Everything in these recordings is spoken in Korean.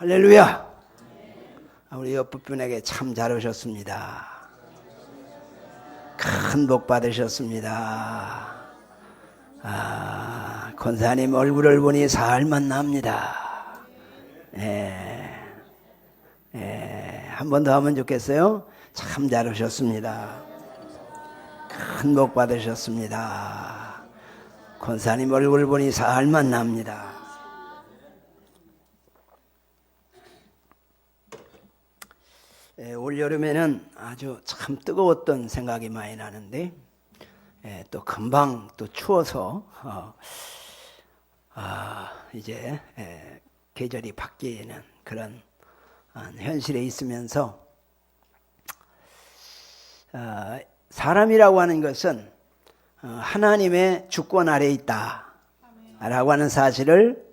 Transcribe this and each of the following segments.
할렐루야. 우리 옆 분에게 참 잘 오셨습니다. 큰 복 받으셨습니다. 권사님 얼굴을 보니 살만 납니다. 한 번 더 하면 좋겠어요. 참 잘 오셨습니다. 큰 복 받으셨습니다. 권사님 얼굴 보니 살만 납니다. 올 여름에는 아주 참 뜨거웠던 생각이 많이 나는데 또 금방 또 추워서 이제 계절이 바뀌는 그런 현실에 있으면서 사람이라고 하는 것은 하나님의 주권 아래에 있다라고 하는 사실을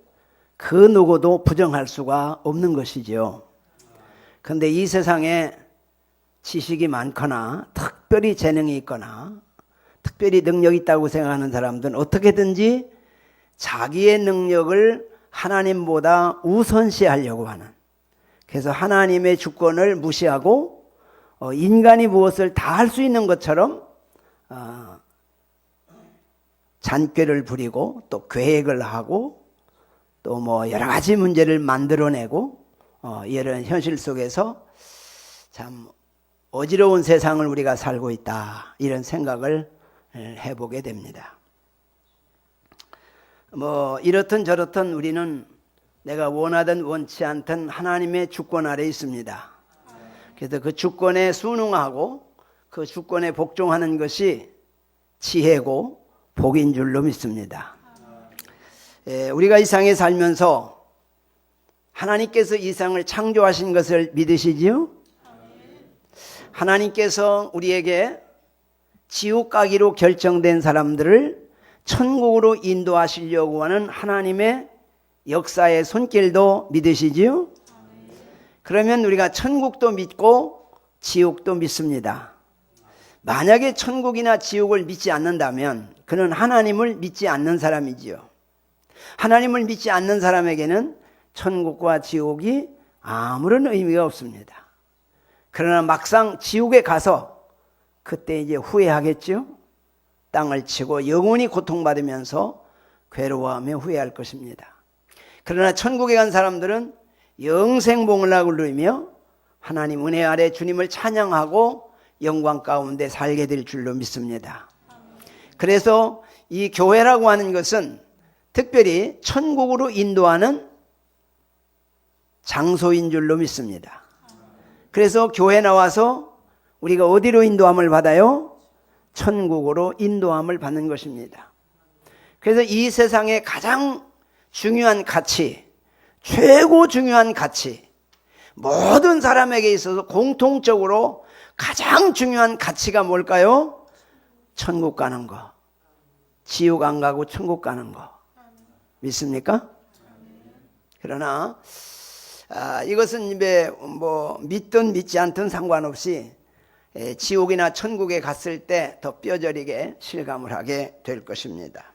그 누구도 부정할 수가 없는 것이죠. 그런데 이 세상에 지식이 많거나 특별히 재능이 있거나 특별히 능력이 있다고 생각하는 사람들은 어떻게든지 자기의 능력을 하나님보다 우선시하려고 하는, 그래서 하나님의 주권을 무시하고 인간이 무엇을 다 할 수 있는 것처럼 잔꾀를 부리고 또 계획을 하고 또 뭐 여러 가지 문제를 만들어내고 이런 현실 속에서 참 어지러운 세상을 우리가 살고 있다, 이런 생각을 해보게 됩니다. 뭐 이렇든 저렇든 우리는 내가 원하든 원치 않든 하나님의 주권 아래 있습니다. 그래서 그 주권에 순응하고 그 주권에 복종하는 것이 지혜고 복인 줄로 믿습니다. 우리가 이 세상에 살면서 하나님께서 이 세상을 창조하신 것을 믿으시지요? 하나님께서 우리에게 지옥 가기로 결정된 사람들을 천국으로 인도하시려고 하는 하나님의 역사의 손길도 믿으시지요? 그러면 우리가 천국도 믿고 지옥도 믿습니다. 만약에 천국이나 지옥을 믿지 않는다면 그는 하나님을 믿지 않는 사람이지요. 하나님을 믿지 않는 사람에게는 천국과 지옥이 아무런 의미가 없습니다. 그러나 막상 지옥에 가서 그때 이제 후회하겠죠? 땅을 치고 영원히 고통받으면서 괴로워하며 후회할 것입니다. 그러나 천국에 간 사람들은 영생복락을 누리며 하나님 은혜 아래 주님을 찬양하고 영광 가운데 살게 될 줄로 믿습니다. 그래서 이 교회라고 하는 것은 특별히 천국으로 인도하는 장소인 줄로 믿습니다. 그래서 교회 나와서 우리가 어디로 인도함을 받아요? 천국으로 인도함을 받는 것입니다. 그래서 이 세상의 가장 중요한 가치, 최고 중요한 가치, 모든 사람에게 있어서 공통적으로 가장 중요한 가치가 뭘까요? 천국 가는 거. 지옥 안 가고 천국 가는 거. 믿습니까? 그러나 이것은 이제 뭐 믿든 믿지 않든 상관없이 지옥이나 천국에 갔을 때 더 뼈저리게 실감을 하게 될 것입니다.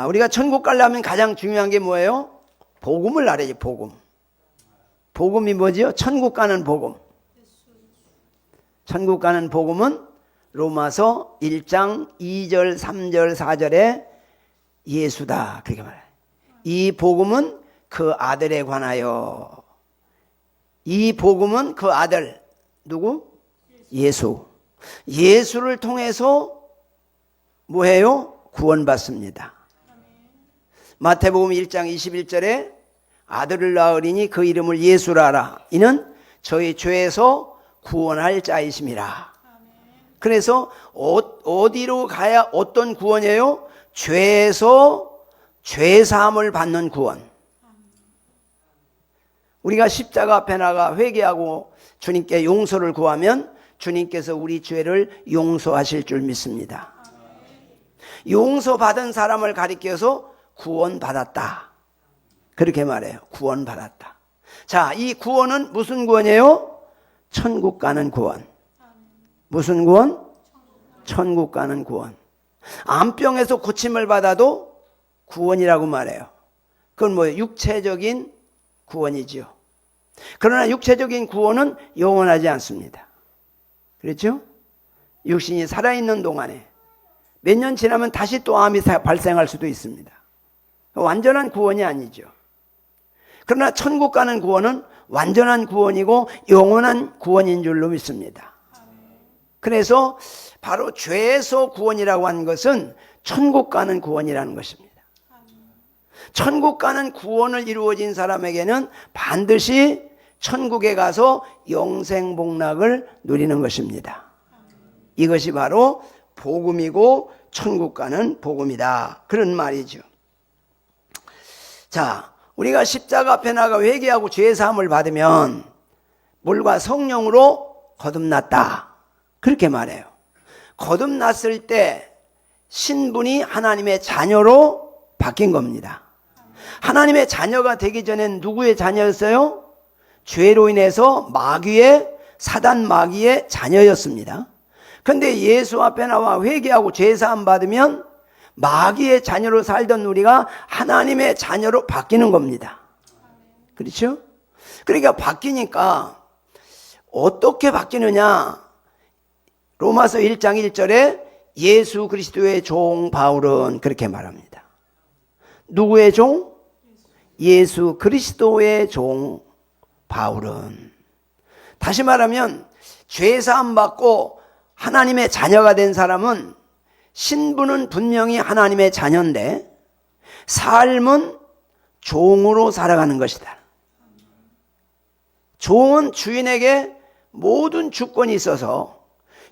우리가 천국 가려면 가장 중요한 게 뭐예요? 복음을 알아야지. 복음이 뭐지요? 천국 가는 복음. 천국 가는 복음은 로마서 1장 2절 3절 4절에 예수다, 그렇게 말해요. 이 복음은 그 아들에 관하여. 이 복음은 그 아들 누구? 예수. 예수를 통해서 뭐해요? 구원받습니다. 마태복음 1장 21절에 아들을 낳으리니 그 이름을 예수라 하라. 이는 저희 죄에서 구원할 자이심이라. 그래서 어디로 가야 어떤 구원이에요? 죄에서 죄사함을 받는 구원. 우리가 십자가 앞에 나가 회개하고 주님께 용서를 구하면 주님께서 우리 죄를 용서하실 줄 믿습니다. 용서받은 사람을 가리켜서 구원받았다, 그렇게 말해요. 구원받았다. 자, 이 구원은 무슨 구원이에요? 천국 가는 구원. 무슨 구원? 천국 가는 구원. 암병에서 고침을 받아도 구원이라고 말해요. 그건 뭐예요? 육체적인 구원이지요. 그러나 육체적인 구원은 영원하지 않습니다. 그렇죠? 육신이 살아있는 동안에 몇 년 지나면 다시 또 암이 발생할 수도 있습니다. 완전한 구원이 아니죠. 그러나 천국 가는 구원은 완전한 구원이고 영원한 구원인 줄로 믿습니다. 그래서 바로 죄에서 구원이라고 하는 것은 천국 가는 구원이라는 것입니다. 천국 가는 구원을 이루어진 사람에게는 반드시 천국에 가서 영생복락을 누리는 것입니다. 이것이 바로 복음이고 천국 가는 복음이다. 그런 말이죠. 자, 우리가 십자가 앞에 나가 회개하고 죄사함을 받으면 물과 성령으로 거듭났다. 그렇게 말해요. 거듭났을 때 신분이 하나님의 자녀로 바뀐 겁니다. 하나님의 자녀가 되기 전엔 누구의 자녀였어요? 죄로 인해서 사단 마귀의 자녀였습니다. 그런데 예수 앞에 나와 회개하고 죄사함 받으면 마귀의 자녀로 살던 우리가 하나님의 자녀로 바뀌는 겁니다. 그렇죠? 그러니까 바뀌니까 어떻게 바뀌느냐? 로마서 1장 1절에 예수 그리스도의 종 바울은 그렇게 말합니다. 누구의 종? 예수 그리스도의 종 바울은. 다시 말하면 죄사함 받고 하나님의 자녀가 된 사람은 신분은 분명히 하나님의 자녀인데 삶은 종으로 살아가는 것이다. 종은 주인에게 모든 주권이 있어서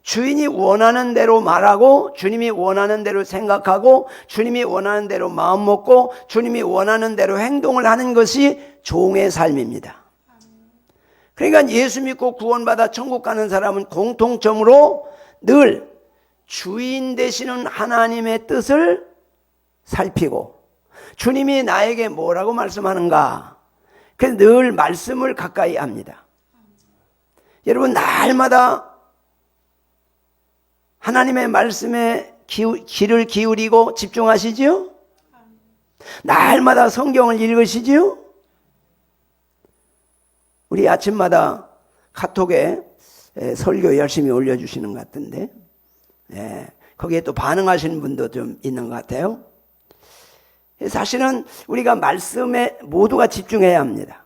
주인이 원하는 대로 말하고 주님이 원하는 대로 생각하고 주님이 원하는 대로 마음 먹고 주님이 원하는 대로 행동을 하는 것이 종의 삶입니다. 그러니까 예수 믿고 구원받아 천국 가는 사람은 공통점으로 늘 주인 되시는 하나님의 뜻을 살피고 주님이 나에게 뭐라고 말씀하는가, 그래서 늘 말씀을 가까이 합니다. 여러분, 날마다 하나님의 말씀에 귀를 기울이고 집중하시지요? 날마다 성경을 읽으시지요? 우리 아침마다 카톡에 설교 열심히 올려주시는 것 같은데, 거기에 또 반응하시는 분도 좀 있는 것 같아요. 사실은 우리가 말씀에 모두가 집중해야 합니다.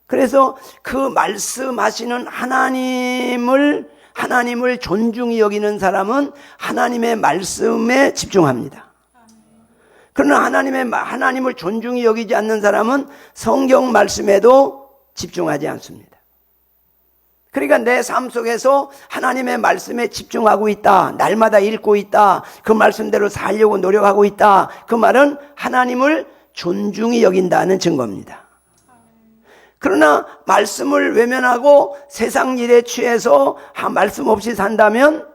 그래서 그 말씀하시는 하나님을 존중히 여기는 사람은 하나님의 말씀에 집중합니다. 그러나 하나님을 존중히 여기지 않는 사람은 성경 말씀에도 집중하지 않습니다. 그러니까 내 삶 속에서 하나님의 말씀에 집중하고 있다, 날마다 읽고 있다, 그 말씀대로 살려고 노력하고 있다, 그 말은 하나님을 존중히 여긴다는 증거입니다. 그러나 말씀을 외면하고 세상 일에 취해서 말씀 없이 산다면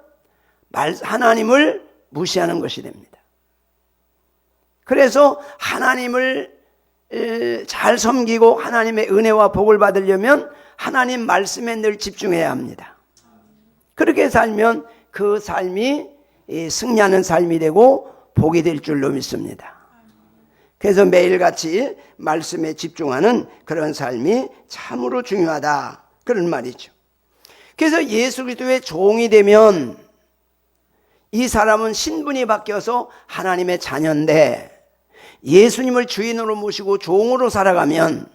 하나님을 무시하는 것이 됩니다. 그래서 하나님을 잘 섬기고 하나님의 은혜와 복을 받으려면 하나님 말씀에 늘 집중해야 합니다. 그렇게 살면 그 삶이 승리하는 삶이 되고 복이 될 줄로 믿습니다. 그래서 매일같이 말씀에 집중하는 그런 삶이 참으로 중요하다, 그런 말이죠. 그래서 예수 그리스도의 종이 되면 이 사람은 신분이 바뀌어서 하나님의 자녀인데, 예수님을 주인으로 모시고 종으로 살아가면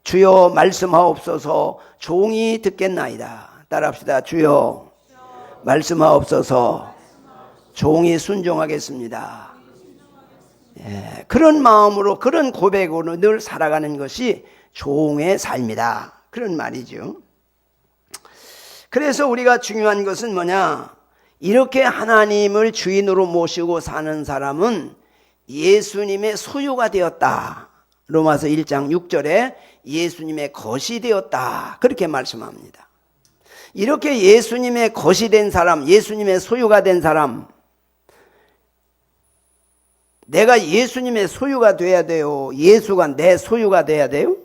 주여 말씀하옵소서, 종이 듣겠나이다. 따라합시다. 주여 말씀하옵소서, 종이 순종하겠습니다. 그런 마음으로, 그런 고백으로 늘 살아가는 것이 종의 삶이다, 그런 말이죠. 그래서 우리가 중요한 것은 뭐냐? 이렇게 하나님을 주인으로 모시고 사는 사람은 예수님의 소유가 되었다. 로마서 1장 6절에 예수님의 것이 되었다, 그렇게 말씀합니다. 이렇게 예수님의 것이 된 사람, 예수님의 소유가 된 사람, 내가 예수님의 소유가 돼야 돼요? 예수가 내 소유가 돼야 돼요?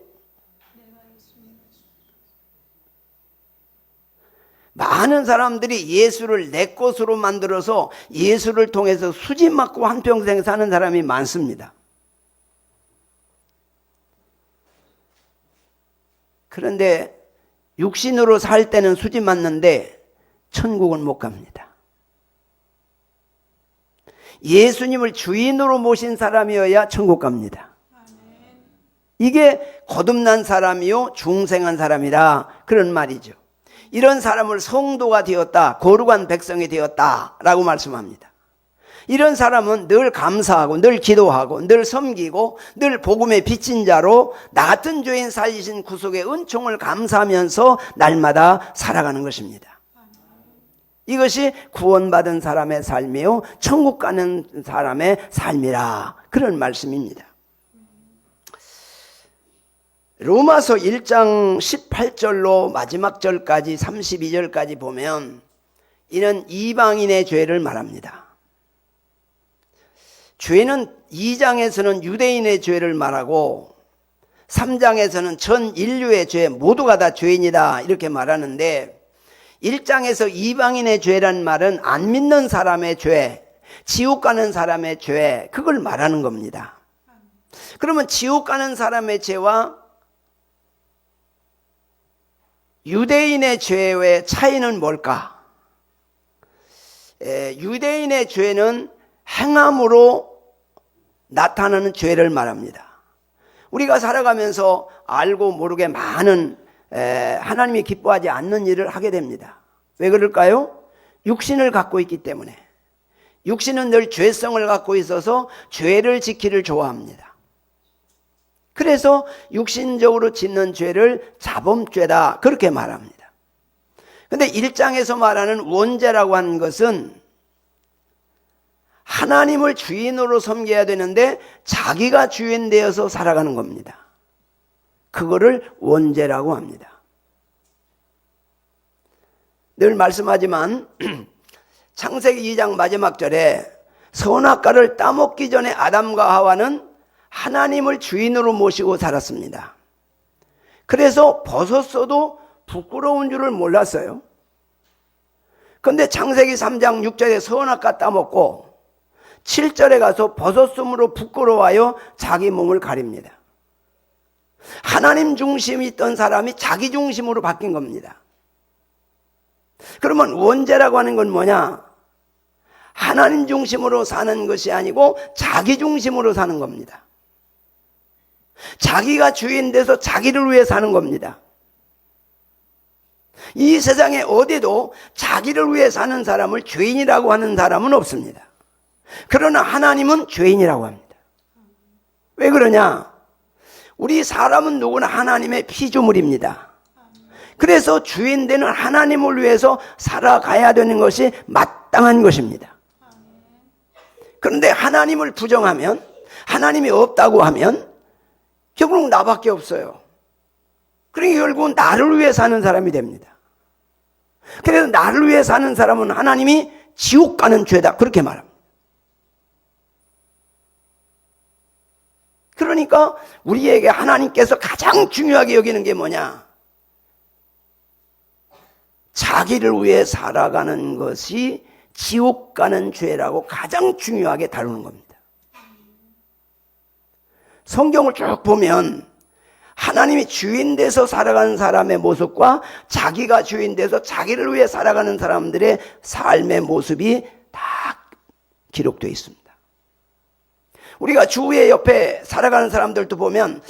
많은 사람들이 예수를 내 것으로 만들어서 예수를 통해서 수집 맞고 한평생 사는 사람이 많습니다. 그런데 육신으로 살 때는 수지 맞는데 천국은 못 갑니다. 예수님을 주인으로 모신 사람이어야 천국 갑니다. 이게 거듭난 사람이요 중생한 사람이라 그런 말이죠. 이런 사람을 성도가 되었다, 거룩한 백성이 되었다라고 말씀합니다. 이런 사람은 늘 감사하고 늘 기도하고 늘 섬기고 늘 복음의 빚진 자로 나 같은 죄인 살리신 구속의 은총을 감사하면서 날마다 살아가는 것입니다. 이것이 구원받은 사람의 삶이요 천국 가는 사람의 삶이라 그런 말씀입니다. 로마서 1장 18절로 마지막 절까지 32절까지 보면 이는 이방인의 죄를 말합니다. 죄는 2장에서는 유대인의 죄를 말하고 3장에서는 전 인류의 죄 모두가 다 죄인이다 이렇게 말하는데 1장에서 이방인의 죄란 말은 안 믿는 사람의 죄, 지옥 가는 사람의 죄 그걸 말하는 겁니다. 그러면 지옥 가는 사람의 죄와 유대인의 죄의 차이는 뭘까? 유대인의 죄는 행함으로 나타나는 죄를 말합니다. 우리가 살아가면서 알고 모르게 많은 하나님이 기뻐하지 않는 일을 하게 됩니다. 왜 그럴까요? 육신을 갖고 있기 때문에. 육신은 늘 죄성을 갖고 있어서 죄를 지키를 좋아합니다. 그래서 육신적으로 짓는 죄를 자범죄다 그렇게 말합니다. 그런데 1장에서 말하는 원죄라고 하는 것은 하나님을 주인으로 섬겨야 되는데 자기가 주인 되어서 살아가는 겁니다. 그거를 원죄라고 합니다. 늘 말씀하지만 창세기 2장 마지막 절에 선악과를 따먹기 전에 아담과 하와는 하나님을 주인으로 모시고 살았습니다. 그래서 벗었어도 부끄러운 줄을 몰랐어요. 그런데 창세기 3장 6절에 선악과 따먹고 7절에 가서 벗었음으로 부끄러워하여 자기 몸을 가립니다. 하나님 중심이 있던 사람이 자기 중심으로 바뀐 겁니다. 그러면 원죄라고 하는 건 뭐냐? 하나님 중심으로 사는 것이 아니고 자기 중심으로 사는 겁니다. 자기가 주인 돼서 자기를 위해 사는 겁니다. 이 세상에 어디도 자기를 위해 사는 사람을 죄인이라고 하는 사람은 없습니다. 그러나 하나님은 죄인이라고 합니다. 왜 그러냐? 우리 사람은 누구나 하나님의 피조물입니다. 그래서 주인 되는 하나님을 위해서 살아가야 되는 것이 마땅한 것입니다. 그런데 하나님을 부정하면, 하나님이 없다고 하면 결국은 나밖에 없어요. 그러니까 결국은 나를 위해 사는 사람이 됩니다. 그래서 나를 위해 사는 사람은 하나님이 지옥 가는 죄다 그렇게 말합니다. 그러니까 우리에게 하나님께서 가장 중요하게 여기는 게 뭐냐? 자기를 위해 살아가는 것이 지옥 가는 죄라고 가장 중요하게 다루는 겁니다. 성경을 쭉 보면 하나님이 주인 돼서 살아가는 사람의 모습과 자기가 주인 돼서 자기를 위해 살아가는 사람들의 삶의 모습이 다 기록되어 있습니다. 우리가 주위의 옆에 살아가는 사람들도 보면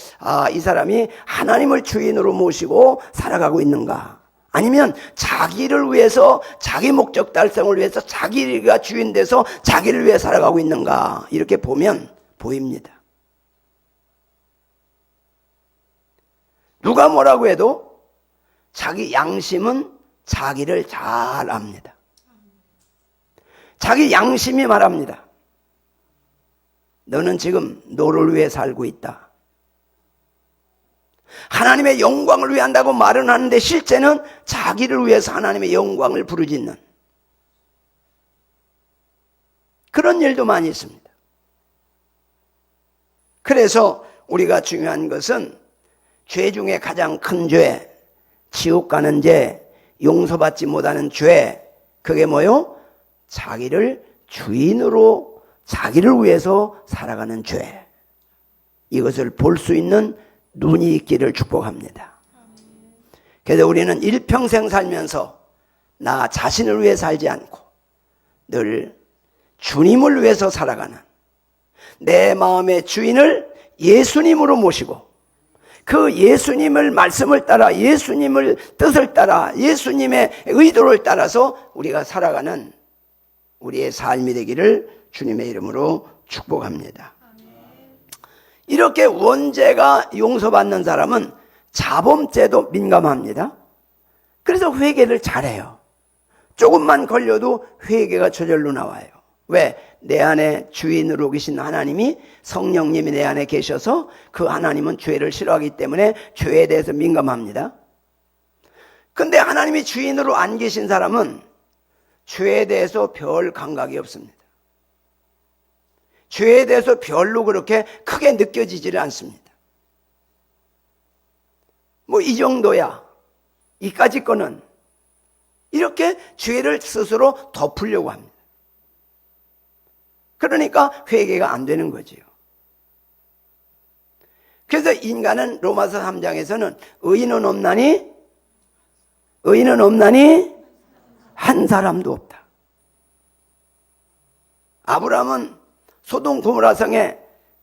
이 사람이 하나님을 주인으로 모시고 살아가고 있는가, 아니면 자기를 위해서 자기 목적 달성을 위해서 자기가 주인 돼서 자기를 위해 살아가고 있는가 이렇게 보면 보입니다. 누가 뭐라고 해도 자기 양심은 자기를 잘 압니다. 자기 양심이 말합니다. 너는 지금 너를 위해 살고 있다. 하나님의 영광을 위해 한다고 말은 하는데 실제는 자기를 위해서 하나님의 영광을 부르짖는 그런 일도 많이 있습니다. 그래서 우리가 중요한 것은 죄 중에 가장 큰 죄, 지옥 가는 죄, 용서받지 못하는 죄, 그게 뭐요? 자기를 주인으로 자기를 위해서 살아가는 죄. 이것을 볼 수 있는 눈이 있기를 축복합니다. 그래서 우리는 일평생 살면서 나 자신을 위해 살지 않고 늘 주님을 위해서 살아가는, 내 마음의 주인을 예수님으로 모시고 그 예수님을 말씀을 따라, 예수님을 뜻을 따라, 예수님의 의도를 따라서 우리가 살아가는 우리의 삶이 되기를 주님의 이름으로 축복합니다. 이렇게 원죄가 용서받는 사람은 자범죄도 민감합니다. 그래서 회개를 잘해요. 조금만 걸려도 회개가 저절로 나와요. 왜? 내 안에 주인으로 계신 하나님이, 성령님이 내 안에 계셔서 그 하나님은 죄를 싫어하기 때문에 죄에 대해서 민감합니다. 근데 하나님이 주인으로 안 계신 사람은 죄에 대해서 별 감각이 없습니다. 죄에 대해서 별로 그렇게 크게 느껴지지를 않습니다. 뭐 이 정도야, 이까짓 거는, 이렇게 죄를 스스로 덮으려고 합니다. 그러니까 회개가 안 되는 거지요. 그래서 인간은 로마서 3장에서는 의인은 없나니 한 사람도 없다. 아브라함은 소돔 고모라 성에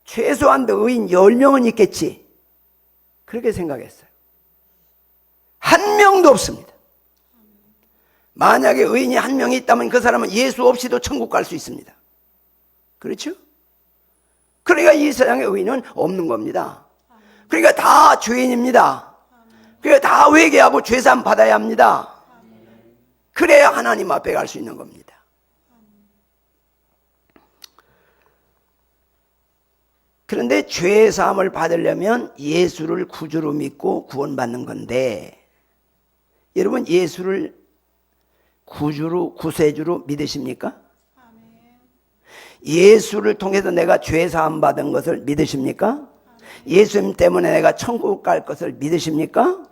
최소한도 의인 10명은 있겠지, 그렇게 생각했어요. 한 명도 없습니다. 만약에 의인이 한 명이 있다면 그 사람은 예수 없이도 천국 갈 수 있습니다. 그렇죠? 그러니까 이 세상에 의인은 없는 겁니다. 그러니까 다 죄인입니다. 그러니까 다 회개하고 죄사함 받아야 합니다. 그래야 하나님 앞에 갈 수 있는 겁니다. 그런데 죄사함을 받으려면 예수를 구주로 믿고 구원받는 건데, 여러분 예수를 구주로, 구세주로 믿으십니까? 예수를 통해서 내가 죄사함 받은 것을 믿으십니까? 예수님 때문에 내가 천국 갈 것을 믿으십니까?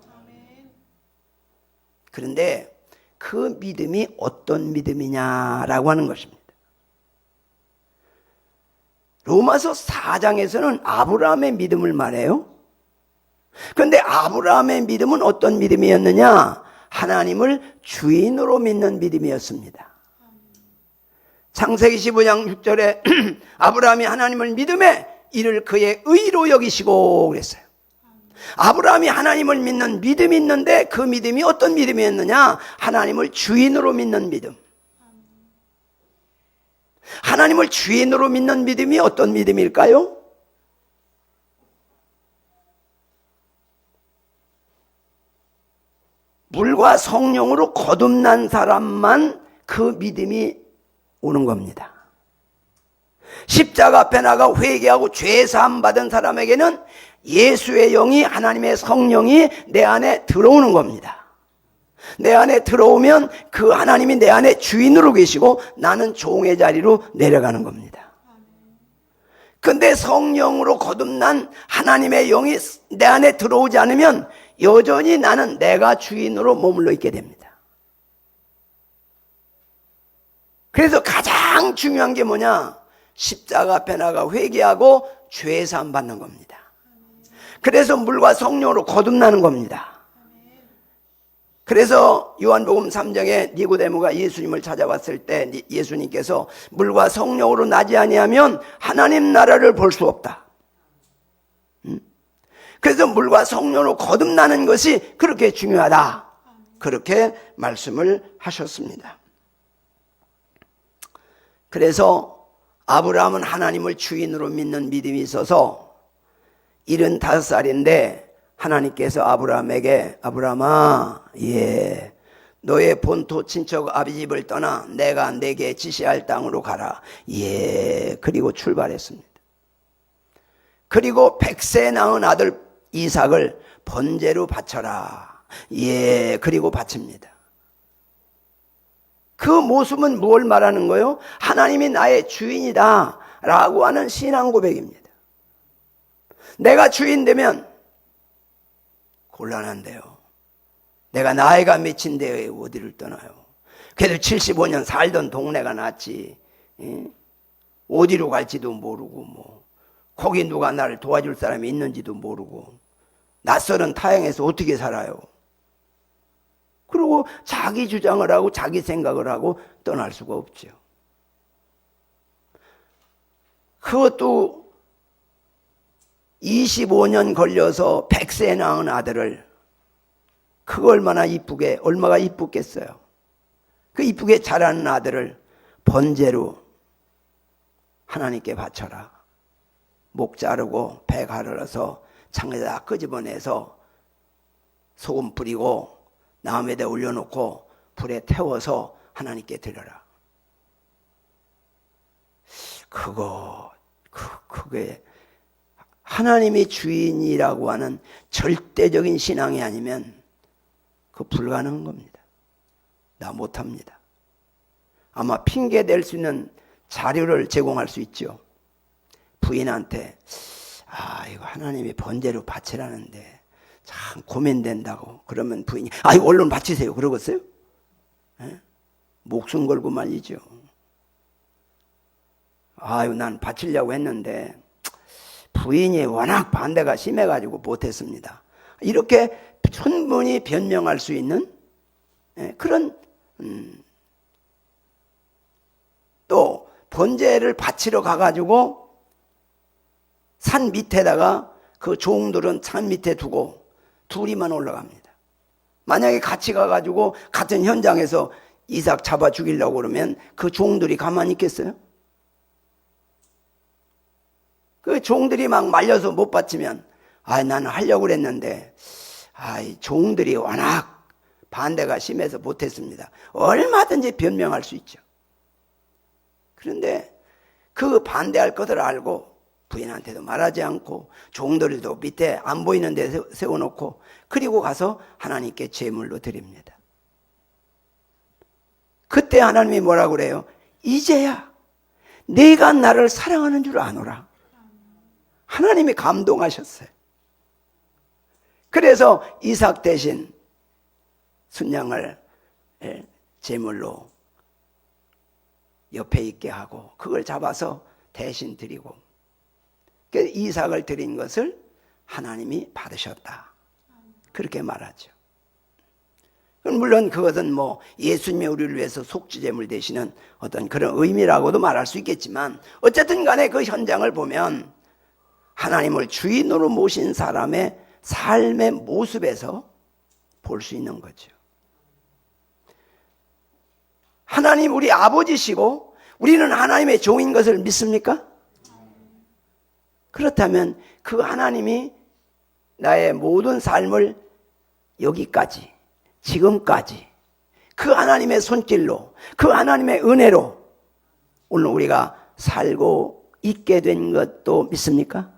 그런데 그 믿음이 어떤 믿음이냐라고 하는 것입니다. 로마서 4장에서는 아브라함의 믿음을 말해요. 그런데 아브라함의 믿음은 어떤 믿음이었느냐? 하나님을 주인으로 믿는 믿음이었습니다. 창세기 15장 6절에 아브라함이 하나님을 믿음에 이를 그의 의로 여기시고 그랬어요. 아브라함이 하나님을 믿는 믿음이 있는데 그 믿음이 어떤 믿음이었느냐? 하나님을 주인으로 믿는 믿음. 하나님을 주인으로 믿는 믿음이 어떤 믿음일까요? 물과 성령으로 거듭난 사람만 그 믿음이 오는 겁니다. 십자가 앞에 나가 회개하고 죄사함 받은 사람에게는 예수의 영이, 하나님의 성령이 내 안에 들어오는 겁니다. 내 안에 들어오면 그 하나님이 내 안에 주인으로 계시고 나는 종의 자리로 내려가는 겁니다. 근데 성령으로 거듭난 하나님의 영이 내 안에 들어오지 않으면 여전히 나는 내가 주인으로 머물러 있게 됩니다. 그래서 가장 중요한 게 뭐냐? 십자가 앞에 나가 회개하고 죄사함 받는 겁니다. 그래서 물과 성령으로 거듭나는 겁니다. 그래서 요한복음 3장에 니고데모가 예수님을 찾아왔을 때 예수님께서 물과 성령으로 나지 아니하면 하나님 나라를 볼 수 없다. 그래서 물과 성령으로 거듭나는 것이 그렇게 중요하다, 그렇게 말씀을 하셨습니다. 그래서 아브라함은 하나님을 주인으로 믿는 믿음이 있어서 75살인데 하나님께서 아브라함에게, 아브라함아, 너의 본토 친척 아비 집을 떠나 내가 내게 지시할 땅으로 가라. 그리고 출발했습니다. 그리고 100세 낳은 아들 이삭을 번제로 바쳐라. 그리고 바칩니다. 그 모습은 뭘 말하는 거예요? 하나님이 나의 주인이다 라고 하는 신앙 고백입니다. 내가 주인 되면 곤란한데요. 내가 나이가 몇인데 어디를 떠나요? 그래도 75년 살던 동네가 낫지. 어디로 갈지도 모르고, 거기 누가 나를 도와줄 사람이 있는지도 모르고, 낯설은 타향에서 어떻게 살아요? 그리고 자기 주장을 하고 자기 생각을 하고 떠날 수가 없죠. 그것도 25년 걸려서 100세 낳은 아들을 그거 얼마나 이쁘겠어요. 그 이쁘게 자라는 아들을 번제로 하나님께 바쳐라. 목 자르고 배 가르러서 창에다 끄집어내서 소금 뿌리고 나무에다 올려놓고 불에 태워서 하나님께 드려라. 그게 하나님이 주인이라고 하는 절대적인 신앙이 아니면 그 불가능한 겁니다. 나 못합니다. 아마 핑계 댈 수 있는 자료를 제공할 수 있죠. 부인한테 이거 하나님이 번제로 바치라는데 참 고민된다고. 그러면 부인이 이거 얼른 바치세요 그러겠어요? 에? 목숨 걸고 말이죠. 난 바치려고 했는데 부인이 워낙 반대가 심해가지고 못했습니다. 이렇게 충분히 변명할 수 있는 그런 또 번제를 바치러 가가지고 산 밑에다가 그 종들은 산 밑에 두고 둘이만 올라갑니다. 만약에 같이 가가지고 같은 현장에서 이삭 잡아 죽이려고 그러면 그 종들이 가만히 있겠어요? 그 종들이 막 말려서 못 바치면 나는 하려고 그랬는데 종들이 워낙 반대가 심해서 못했습니다. 얼마든지 변명할 수 있죠. 그런데 그 반대할 것을 알고 부인한테도 말하지 않고 종들도 밑에 안 보이는 데 세워놓고 그리고 가서 하나님께 제물로 드립니다. 그때 하나님이 뭐라고 그래요? 이제야 네가 나를 사랑하는 줄 아노라. 하나님이 감동하셨어요. 그래서 이삭 대신 순양을 제물로 옆에 있게 하고 그걸 잡아서 대신 드리고 이삭을 드린 것을 하나님이 받으셨다. 그렇게 말하죠. 물론 그것은 예수님이 우리를 위해서 속죄제물 되시는 어떤 그런 의미라고도 말할 수 있겠지만 어쨌든 간에 그 현장을 보면 하나님을 주인으로 모신 사람의 삶의 모습에서 볼 수 있는 거죠. 하나님 우리 아버지시고 우리는 하나님의 종인 것을 믿습니까? 그렇다면 그 하나님이 나의 모든 삶을 여기까지 지금까지 그 하나님의 손길로 그 하나님의 은혜로 오늘 우리가 살고 있게 된 것도 믿습니까?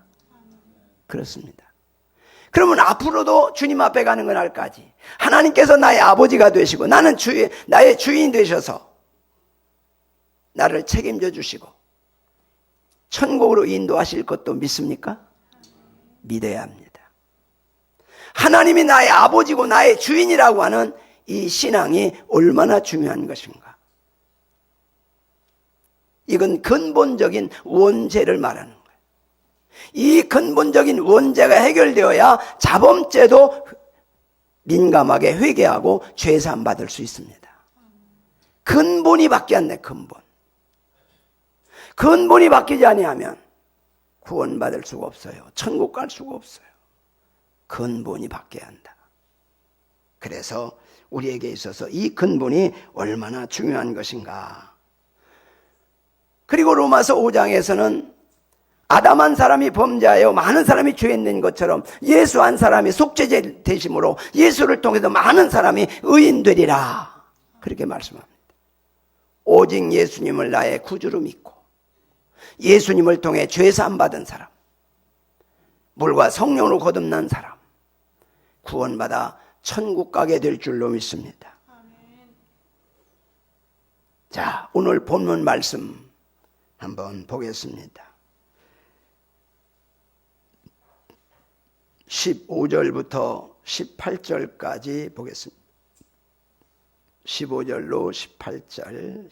그렇습니다. 그러면 앞으로도 주님 앞에 가는 그날까지 하나님께서 나의 아버지가 되시고 나는 나의 주인 되셔서 나를 책임져 주시고 천국으로 인도하실 것도 믿습니까? 믿어야 합니다. 하나님이 나의 아버지고 나의 주인이라고 하는 이 신앙이 얼마나 중요한 것인가. 이건 근본적인 원죄를 말하는 거예요. 이 근본적인 원죄가 해결되어야 자범죄도 민감하게 회개하고 죄사함 받을 수 있습니다. 근본이 바뀌지 않네. 근본이 바뀌지 아니하면 구원받을 수가 없어요. 천국 갈 수가 없어요. 근본이 바뀌어야 한다. 그래서 우리에게 있어서 이 근본이 얼마나 중요한 것인가. 그리고 로마서 5장에서는 아담 한 사람이 범죄하여 많은 사람이 죄인 된 것처럼 예수 한 사람이 속죄제 되심으로 예수를 통해서 많은 사람이 의인 되리라. 그렇게 말씀합니다. 오직 예수님을 나의 구주로 믿고 예수님을 통해 죄사함 받은 사람, 물과 성령으로 거듭난 사람, 구원받아 천국 가게 될 줄로 믿습니다. 자, 오늘 본문 말씀 한번 보겠습니다. 15절부터 18절까지 보겠습니다. 15절로 18절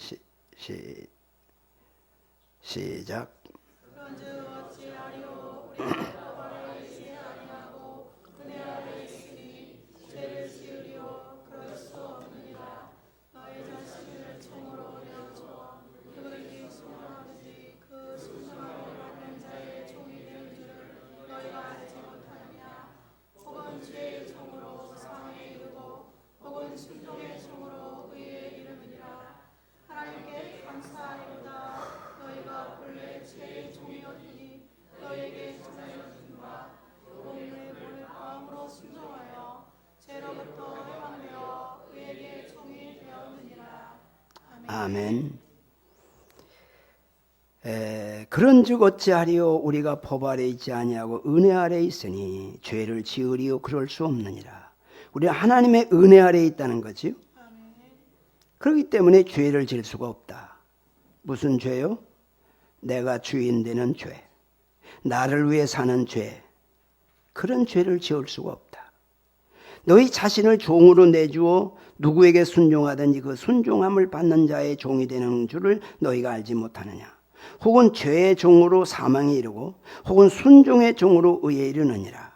시작. 아멘. 그런즉 어찌하리요 우리가 법 아래 있지 아니하고 은혜 아래 있으니 죄를 지으리요 그럴 수 없느니라. 우리가 하나님의 은혜 아래 있다는 거지요. 그렇기 때문에 죄를 지을 수가 없다. 무슨 죄요? 내가 주인 되는 죄, 나를 위해 사는 죄, 그런 죄를 지을 수가 없다. 너희 자신을 종으로 내주어 누구에게 순종하든지 그 순종함을 받는 자의 종이 되는 줄을 너희가 알지 못하느냐. 혹은 죄의 종으로 사망에 이르고 혹은 순종의 종으로 의에 이르느니라.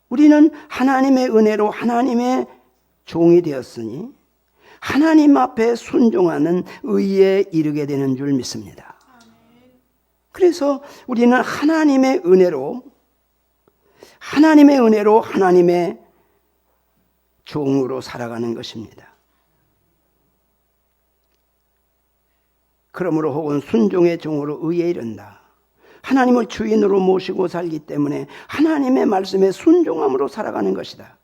우리는 하나님의 은혜로 하나님의 종이 되었으니 하나님 앞에 순종하는 의에 이르게 되는 줄 믿습니다. 그래서 우리는 하나님의 은혜로 하나님의 종으로 살아가는 것입니다. 그러므로 혹은 순종의 종으로 의에 이른다. 하나님을 주인으로 모시고 살기 때문에 하나님의 말씀에 순종함으로 살아가는 것이다.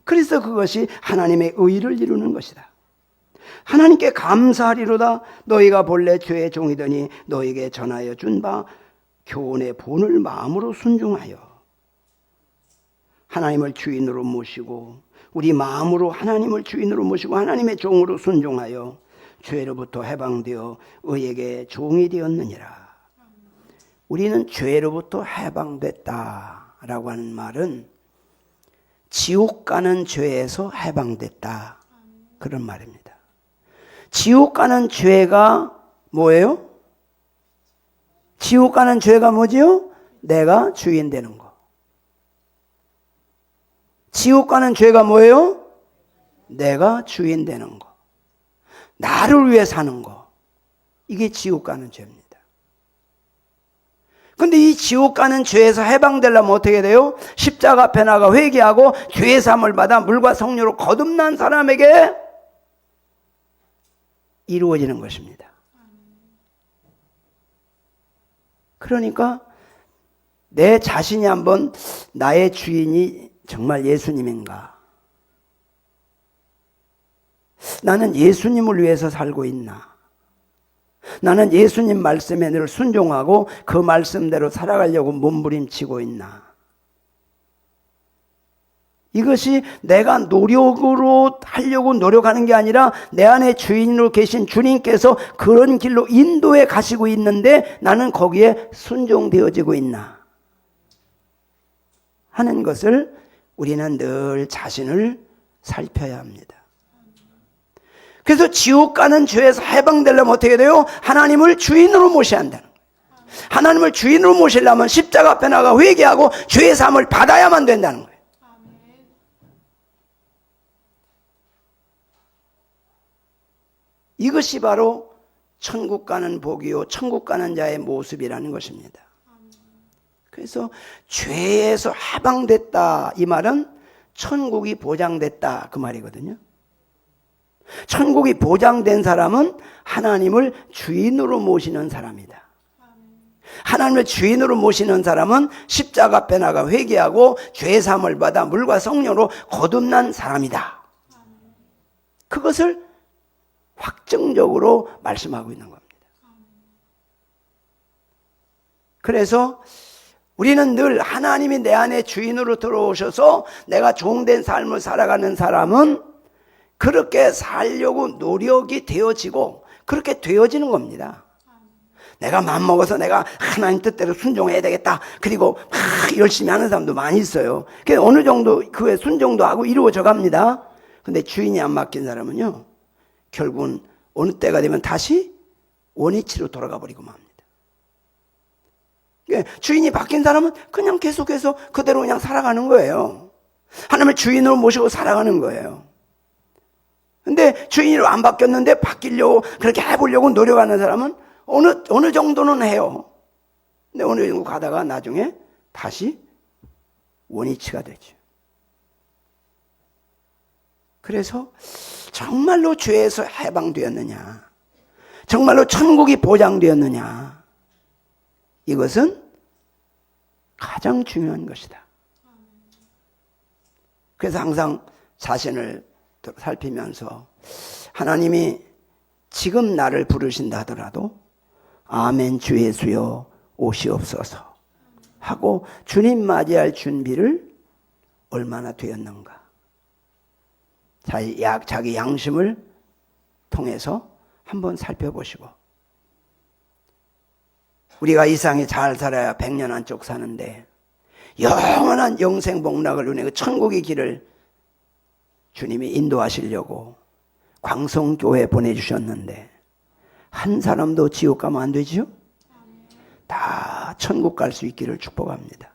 그래서 그것이 하나님의 의를 이루는 것이다. 하나님께 감사하리로다. 너희가 본래 죄의 종이더니 너희에게 전하여 준 바 교훈의 본을 마음으로 순종하여 하나님을 주인으로 모시고 우리 마음으로 하나님을 주인으로 모시고 하나님의 종으로 순종하여 죄로부터 해방되어 의에게 종이 되었느니라. 우리는 죄로부터 해방됐다라고 하는 말은 지옥 가는 죄에서 해방됐다, 그런 말입니다. 지옥 가는 죄가 뭐예요? 지옥 가는 죄가 뭐지요? 내가 주인 되는 거. 지옥 가는 죄가 뭐예요? 내가 주인 되는 거. 나를 위해 사는 거. 이게 지옥 가는 죄입니다. 근데 이 지옥 가는 죄에서 해방되려면 어떻게 돼요? 십자가 앞에 나가 회개하고 죄의 사함을 받아 물과 성령으로 거듭난 사람에게 이루어지는 것입니다. 그러니까 내 자신이 한번 나의 주인이 정말 예수님인가? 나는 예수님을 위해서 살고 있나? 나는 예수님 말씀에 늘 순종하고 그 말씀대로 살아가려고 몸부림치고 있나? 이것이 내가 노력으로 하려고 노력하는 게 아니라 내 안에 주인으로 계신 주님께서 그런 길로 인도해 가시고 있는데 나는 거기에 순종되어지고 있나 하는 것을 우리는 늘 자신을 살펴야 합니다. 그래서 지옥 가는 죄에서 해방되려면 어떻게 돼요? 하나님을 주인으로 모셔야 한다는 거예요. 하나님을 주인으로 모시려면 십자가 앞에 나가 회개하고 죄의 사함을 받아야만 된다는 거예요. 이것이 바로 천국 가는 복이요 천국 가는 자의 모습이라는 것입니다. 그래서 죄에서 해방됐다, 이 말은 천국이 보장됐다, 그 말이거든요. 천국이 보장된 사람은 하나님을 주인으로 모시는 사람이다. 하나님을 주인으로 모시는 사람은 십자가 앞에 나가 회개하고 죄 사함을 받아 물과 성령으로 거듭난 사람이다. 그것을 확정적으로 말씀하고 있는 겁니다. 그래서 우리는 늘 하나님이 내 안에 주인으로 들어오셔서 내가 종된 삶을 살아가는 사람은 그렇게 살려고 노력이 되어지고 그렇게 되어지는 겁니다. 내가 마음먹어서 내가 하나님 뜻대로 순종해야 되겠다. 그리고 막 열심히 하는 사람도 많이 있어요. 그래서 어느 정도 그에 순종도 하고 이루어져 갑니다. 근데 주인이 안 맡긴 사람은요, 결국은 어느 때가 되면 다시 원위치로 돌아가 버리고 맙니다. 주인이 바뀐 사람은 그냥 계속해서 그대로 그냥 살아가는 거예요. 하나님을 주인으로 모시고 살아가는 거예요. 근데 주인으로 안 바뀌었는데 바뀌려고 그렇게 해보려고 노력하는 사람은 어느 정도는 해요. 근데 어느 정도 가다가 나중에 다시 원위치가 되죠. 그래서 정말로 죄에서 해방되었느냐, 정말로 천국이 보장되었느냐, 이것은 가장 중요한 것이다. 그래서 항상 자신을 살피면서 하나님이 지금 나를 부르신다 하더라도 아멘 주 예수여 오시옵소서 하고 주님 맞이할 준비를 얼마나 되었는가. 자기 양심을 통해서 한번 살펴보시고, 우리가 이 세상에 잘 살아야 100년 안쪽 사는데 영원한 영생 복락을 누리는 그 천국의 길을 주님이 인도하시려고 광성교회 보내주셨는데 한 사람도 지옥 가면 안 되지요? 다 천국 갈 수 있기를 축복합니다.